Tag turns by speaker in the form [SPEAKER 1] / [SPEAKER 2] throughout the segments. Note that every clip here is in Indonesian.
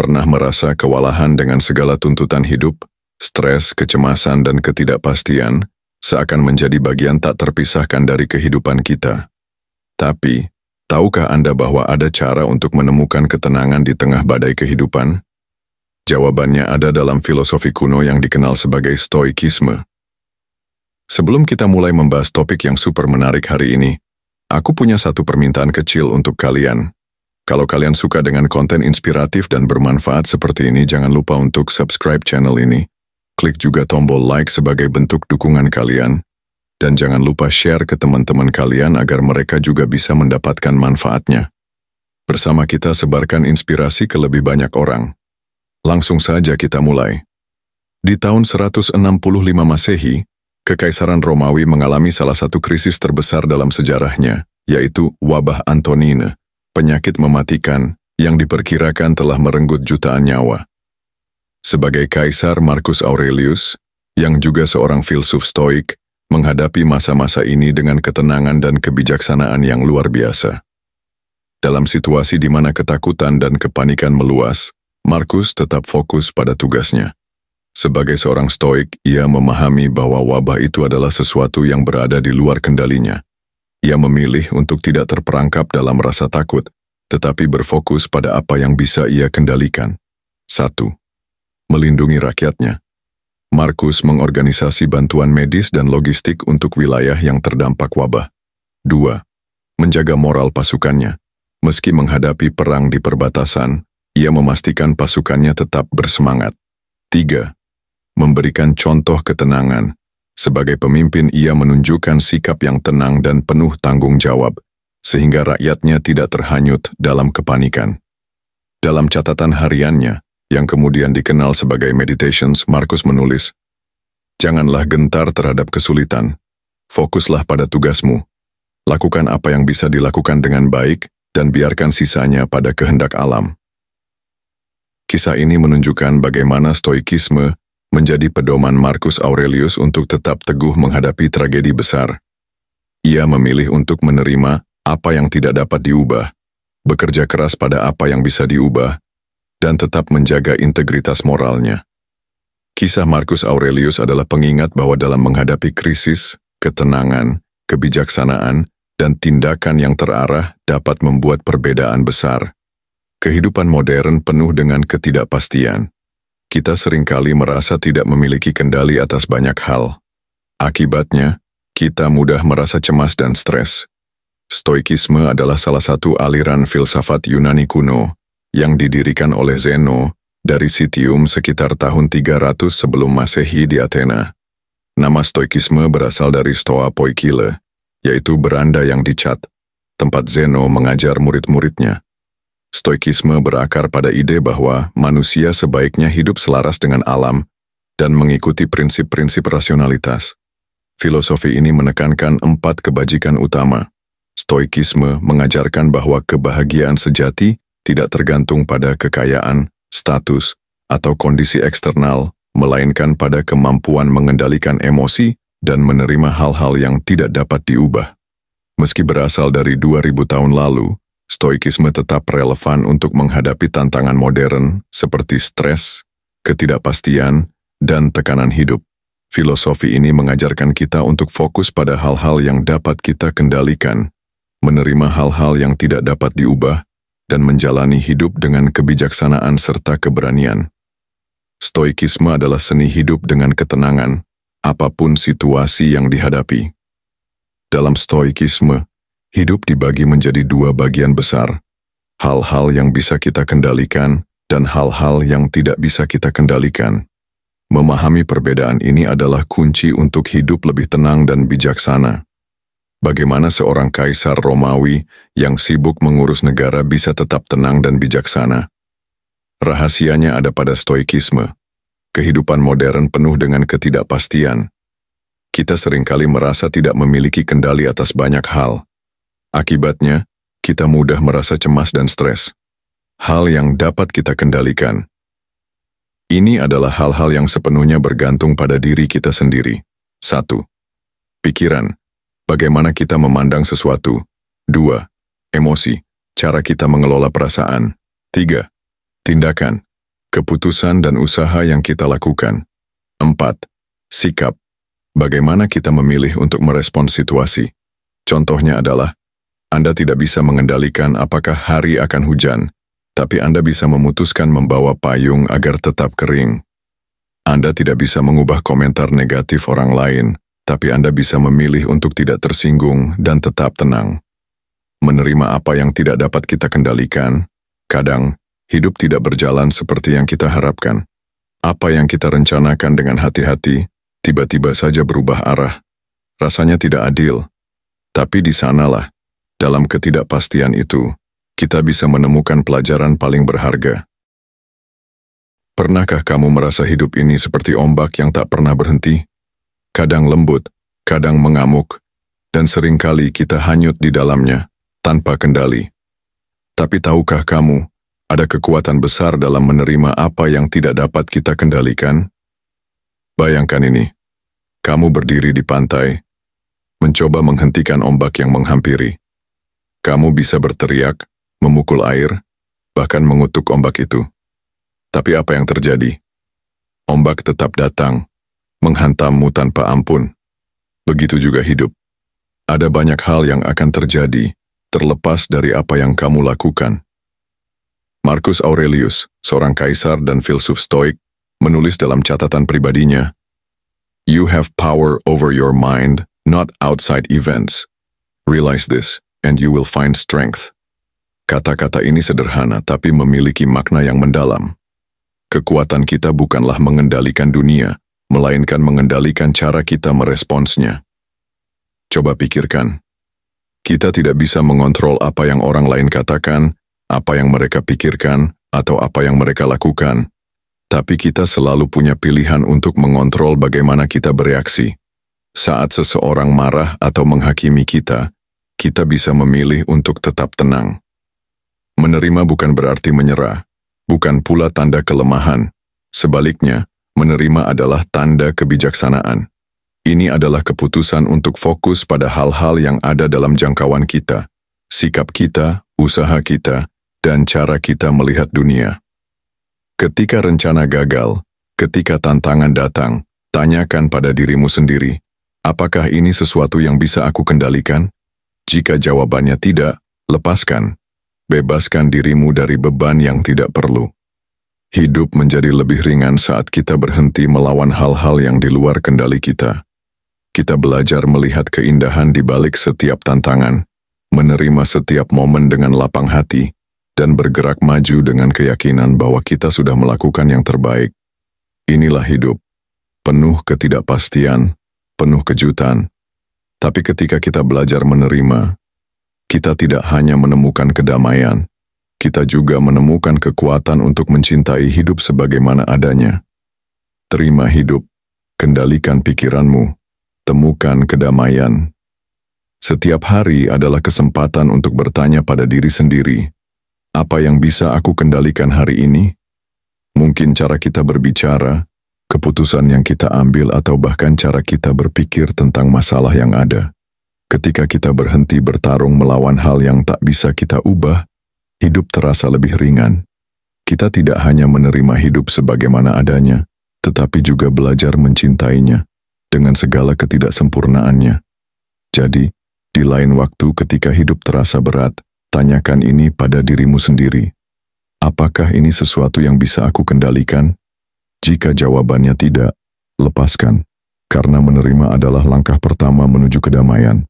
[SPEAKER 1] pernah merasa kewalahan dengan segala tuntutan hidup, stres, kecemasan, dan ketidakpastian seakan menjadi bagian tak terpisahkan dari kehidupan kita? Tapi, tahukah Anda bahwa ada cara untuk menemukan ketenangan di tengah badai kehidupan? Jawabannya ada dalam filosofi kuno yang dikenal sebagai Stoikisme. Sebelum kita mulai membahas topik yang super menarik hari ini, aku punya satu permintaan kecil untuk kalian. Kalau kalian suka dengan konten inspiratif dan bermanfaat seperti ini, jangan lupa untuk subscribe channel ini. Klik juga tombol like sebagai bentuk dukungan kalian. Dan jangan lupa share ke teman-teman kalian agar mereka juga bisa mendapatkan manfaatnya. Bersama kita sebarkan inspirasi ke lebih banyak orang. Langsung saja kita mulai. Di tahun 165 Masehi, Kekaisaran Romawi mengalami salah satu krisis terbesar dalam sejarahnya, yaitu wabah Antonine, penyakit mematikan yang diperkirakan telah merenggut jutaan nyawa. Sebagai Kaisar, Marcus Aurelius, yang juga seorang filsuf Stoik, menghadapi masa-masa ini dengan ketenangan dan kebijaksanaan yang luar biasa. Dalam situasi di mana ketakutan dan kepanikan meluas, Marcus tetap fokus pada tugasnya. Sebagai seorang Stoik, ia memahami bahwa wabah itu adalah sesuatu yang berada di luar kendalinya. Ia memilih untuk tidak terperangkap dalam rasa takut, tetapi berfokus pada apa yang bisa ia kendalikan. 1. Melindungi rakyatnya. Marcus mengorganisasi bantuan medis dan logistik untuk wilayah yang terdampak wabah. 2. Menjaga moral pasukannya. Meski menghadapi perang di perbatasan, ia memastikan pasukannya tetap bersemangat. 3. Memberikan contoh ketenangan. Sebagai pemimpin, ia menunjukkan sikap yang tenang dan penuh tanggung jawab, sehingga rakyatnya tidak terhanyut dalam kepanikan. Dalam catatan hariannya, yang kemudian dikenal sebagai Meditations, Marcus menulis, "Janganlah gentar terhadap kesulitan. Fokuslah pada tugasmu. Lakukan apa yang bisa dilakukan dengan baik, dan biarkan sisanya pada kehendak alam." Kisah ini menunjukkan bagaimana Stoikisme menjadi pedoman Marcus Aurelius untuk tetap teguh menghadapi tragedi besar. Ia memilih untuk menerima apa yang tidak dapat diubah, bekerja keras pada apa yang bisa diubah, dan tetap menjaga integritas moralnya. Kisah Marcus Aurelius adalah pengingat bahwa dalam menghadapi krisis, ketenangan, kebijaksanaan, dan tindakan yang terarah dapat membuat perbedaan besar. Kehidupan modern penuh dengan ketidakpastian. Kita seringkali merasa tidak memiliki kendali atas banyak hal. Akibatnya, kita mudah merasa cemas dan stres. Stoikisme adalah salah satu aliran filsafat Yunani kuno yang didirikan oleh Zeno dari Citium sekitar tahun 300 sebelum Masehi di Athena. Nama Stoikisme berasal dari Stoa Poikile, yaitu beranda yang dicat, tempat Zeno mengajar murid-muridnya. Stoikisme berakar pada ide bahwa manusia sebaiknya hidup selaras dengan alam dan mengikuti prinsip-prinsip rasionalitas. Filosofi ini menekankan 4 kebajikan utama. Stoikisme mengajarkan bahwa kebahagiaan sejati tidak tergantung pada kekayaan, status, atau kondisi eksternal, melainkan pada kemampuan mengendalikan emosi dan menerima hal-hal yang tidak dapat diubah. Meski berasal dari 2000 tahun lalu, Stoikisme tetap relevan untuk menghadapi tantangan modern seperti stres, ketidakpastian, dan tekanan hidup. Filosofi ini mengajarkan kita untuk fokus pada hal-hal yang dapat kita kendalikan, menerima hal-hal yang tidak dapat diubah, dan menjalani hidup dengan kebijaksanaan serta keberanian. Stoikisme adalah seni hidup dengan ketenangan, apapun situasi yang dihadapi. Dalam Stoikisme, hidup dibagi menjadi 2 bagian besar, hal-hal yang bisa kita kendalikan dan hal-hal yang tidak bisa kita kendalikan. Memahami perbedaan ini adalah kunci untuk hidup lebih tenang dan bijaksana. Bagaimana seorang kaisar Romawi yang sibuk mengurus negara bisa tetap tenang dan bijaksana? Rahasianya ada pada Stoikisme. Kehidupan modern penuh dengan ketidakpastian. Kita seringkali merasa tidak memiliki kendali atas banyak hal. Akibatnya, kita mudah merasa cemas dan stres. Hal yang dapat kita kendalikan. Ini adalah hal-hal yang sepenuhnya bergantung pada diri kita sendiri. 1. Pikiran. Bagaimana kita memandang sesuatu. 2. Emosi. Cara kita mengelola perasaan. 3. Tindakan. keputusan dan usaha yang kita lakukan. 4. Sikap. Bagaimana kita memilih untuk merespons situasi. Contohnya adalah, Anda tidak bisa mengendalikan apakah hari akan hujan, tapi Anda bisa memutuskan membawa payung agar tetap kering. Anda tidak bisa mengubah komentar negatif orang lain, tapi Anda bisa memilih untuk tidak tersinggung dan tetap tenang. Menerima apa yang tidak dapat kita kendalikan. Kadang, hidup tidak berjalan seperti yang kita harapkan. Apa yang kita rencanakan dengan hati-hati, tiba-tiba saja berubah arah. Rasanya tidak adil. Tapi di sanalah, dalam ketidakpastian itu, kita bisa menemukan pelajaran paling berharga. Pernahkah kamu merasa hidup ini seperti ombak yang tak pernah berhenti? Kadang lembut, kadang mengamuk, dan seringkali kita hanyut di dalamnya, tanpa kendali. Tapi tahukah kamu, ada kekuatan besar dalam menerima apa yang tidak dapat kita kendalikan? Bayangkan ini, kamu berdiri di pantai, mencoba menghentikan ombak yang menghampiri. Kamu bisa berteriak, memukul air, bahkan mengutuk ombak itu. Tapi apa yang terjadi? Ombak tetap datang, menghantammu tanpa ampun. Begitu juga hidup. Ada banyak hal yang akan terjadi, terlepas dari apa yang kamu lakukan. Marcus Aurelius, seorang kaisar dan filsuf Stoik, menulis dalam catatan pribadinya, "You have power over your mind, not outside events. Realize this, and you will find strength." Kata-kata ini sederhana tapi memiliki makna yang mendalam. Kekuatan kita bukanlah mengendalikan dunia, melainkan mengendalikan cara kita meresponsnya. Coba pikirkan. Kita tidak bisa mengontrol apa yang orang lain katakan, apa yang mereka pikirkan, atau apa yang mereka lakukan. Tapi kita selalu punya pilihan untuk mengontrol bagaimana kita bereaksi. Saat seseorang marah atau menghakimi kita bisa memilih untuk tetap tenang. Menerima bukan berarti menyerah, bukan pula tanda kelemahan. Sebaliknya, menerima adalah tanda kebijaksanaan. Ini adalah keputusan untuk fokus pada hal-hal yang ada dalam jangkauan kita, sikap kita, usaha kita, dan cara kita melihat dunia. Ketika rencana gagal, ketika tantangan datang, tanyakan pada dirimu sendiri, apakah ini sesuatu yang bisa aku kendalikan? Jika jawabannya tidak, lepaskan. Bebaskan dirimu dari beban yang tidak perlu. Hidup menjadi lebih ringan saat kita berhenti melawan hal-hal yang di luar kendali kita. Kita belajar melihat keindahan di balik setiap tantangan, menerima setiap momen dengan lapang hati, dan bergerak maju dengan keyakinan bahwa kita sudah melakukan yang terbaik. Inilah hidup, penuh ketidakpastian, penuh kejutan. Tapi ketika kita belajar menerima, kita tidak hanya menemukan kedamaian, kita juga menemukan kekuatan untuk mencintai hidup sebagaimana adanya. Terima hidup, kendalikan pikiranmu, temukan kedamaian. Setiap hari adalah kesempatan untuk bertanya pada diri sendiri, apa yang bisa aku kendalikan hari ini? Mungkin cara kita berbicara, keputusan yang kita ambil, atau bahkan cara kita berpikir tentang masalah yang ada. Ketika kita berhenti bertarung melawan hal yang tak bisa kita ubah, hidup terasa lebih ringan. Kita tidak hanya menerima hidup sebagaimana adanya, tetapi juga belajar mencintainya dengan segala ketidaksempurnaannya. Jadi, di lain waktu ketika hidup terasa berat, tanyakan ini pada dirimu sendiri. Apakah ini sesuatu yang bisa aku kendalikan? Jika jawabannya tidak, lepaskan, karena menerima adalah langkah pertama menuju kedamaian.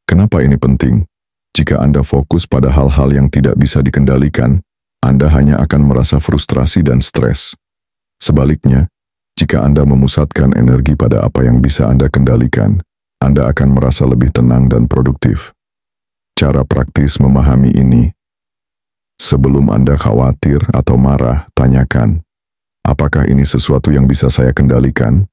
[SPEAKER 1] Kenapa ini penting? Jika Anda fokus pada hal-hal yang tidak bisa dikendalikan, Anda hanya akan merasa frustrasi dan stres. Sebaliknya, jika Anda memusatkan energi pada apa yang bisa Anda kendalikan, Anda akan merasa lebih tenang dan produktif. Cara praktis memahami ini. Sebelum Anda khawatir atau marah, tanyakan, apakah ini sesuatu yang bisa saya kendalikan?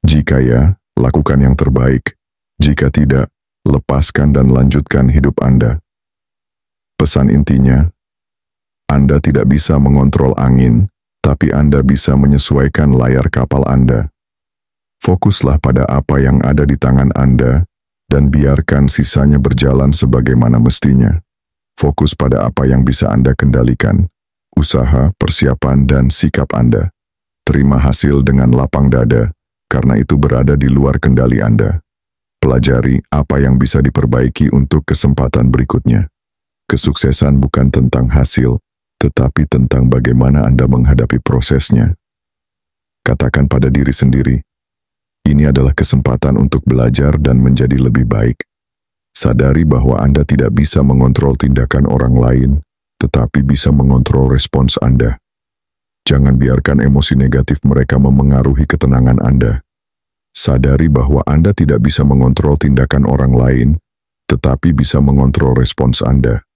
[SPEAKER 1] Jika ya, lakukan yang terbaik. Jika tidak, lepaskan dan lanjutkan hidup Anda. Pesan intinya, Anda tidak bisa mengontrol angin, tapi Anda bisa menyesuaikan layar kapal Anda. Fokuslah pada apa yang ada di tangan Anda, dan biarkan sisanya berjalan sebagaimana mestinya. Fokus pada apa yang bisa Anda kendalikan. usaha, persiapan, dan sikap Anda. Terima hasil dengan lapang dada, karena itu berada di luar kendali Anda. Pelajari apa yang bisa diperbaiki untuk kesempatan berikutnya. Kesuksesan bukan tentang hasil, tetapi tentang bagaimana Anda menghadapi prosesnya. Katakan pada diri sendiri, ini adalah kesempatan untuk belajar dan menjadi lebih baik. Sadari bahwa Anda tidak bisa mengontrol tindakan orang lain, tetapi bisa mengontrol respons Anda. Jangan biarkan emosi negatif mereka memengaruhi ketenangan Anda. Sadari bahwa Anda tidak bisa mengontrol tindakan orang lain, tetapi bisa mengontrol respons Anda.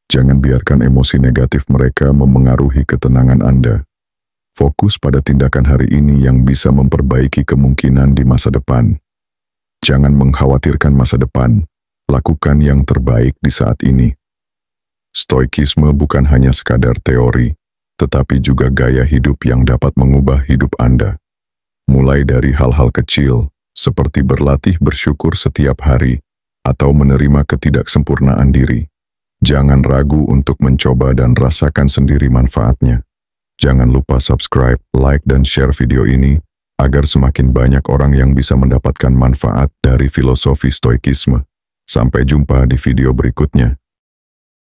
[SPEAKER 1] Jangan biarkan emosi negatif mereka memengaruhi ketenangan Anda. Fokus pada tindakan hari ini yang bisa memperbaiki kemungkinan di masa depan. Jangan mengkhawatirkan masa depan, lakukan yang terbaik di saat ini. Stoikisme bukan hanya sekadar teori, tetapi juga gaya hidup yang dapat mengubah hidup Anda. Mulai dari hal-hal kecil, seperti berlatih bersyukur setiap hari, atau menerima ketidaksempurnaan diri. Jangan ragu untuk mencoba dan rasakan sendiri manfaatnya. Jangan lupa subscribe, like, dan share video ini, agar semakin banyak orang yang bisa mendapatkan manfaat dari filosofi stoikisme. Sampai jumpa di video berikutnya.